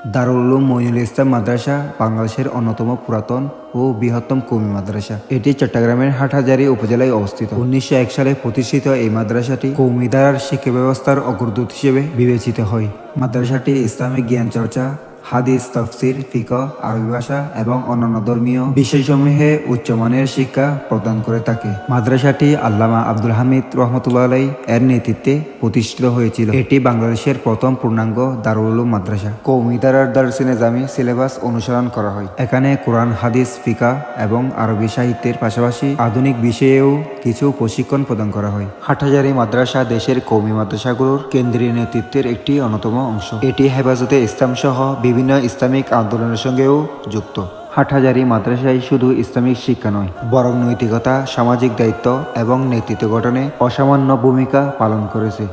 দারুল উলুম মঈনুল ইসলাম মাদ্রাসা বাংলাদেশের অন্যতম পুরাতন ও বৃহত্তম কওমি মাদ্রাসা। এটি চট্টগ্রামের হাটহাজারী উপজেলায় অবস্থিত। 1901 সালে প্রতিষ্ঠিত এই মাদ্রাসাটি কওমি ধারার শিক্ষা ব্যবস্থার অগ্রদূত হিসেবে বিবেচিত হয়। মাদ্রাসাটি ইসলামিক জ্ঞান চর্চা, হাদিস, তাফসির, ফিকহ, আরবি ভাষা এবং অন্যান্য ধর্মীয় বিষয়সমূহে উচ্চমানের শিক্ষা প্রদান করে থাকে। মাদ্রাসাটি আল্লামা আব্দুল হামিদ রহমতুল্লাহ আলাইহি এর নেতৃত্বে প্রতিষ্ঠিত হয়েছিল। এটি বাংলাদেশের প্রথম পূর্ণাঙ্গ দারুল উলুম মাদ্রাসা। কওমি ধারার দারসে নিজামী সিলেবাস অনুসরণ করা হয়। এখানে কোরআন, হাদিস, ফিকহ এবং আরবি সাহিত্যের পাশাপাশি আধুনিক বিষয়েও কিছু প্রশিক্ষণ প্রদান করা হয়। হাটহাজারী মাদ্রাসা দেশের কওমি মাদ্রাসাগুলোর কেন্দ্রীয় নেতৃত্বের একটি অন্যতম অংশ। এটি হেফাজতে ইসলাম সহ বিভিন্ন ইসলামিক আন্দোলনের সঙ্গেও যুক্ত। হাটহাজারী মাদ্রাসায় শুধু ইসলামিক শিক্ষা নয়, বরং নৈতিকতা, সামাজিক দায়িত্ব এবং নেতৃত্ব গঠনে অসামান্য ভূমিকা পালন করেছে।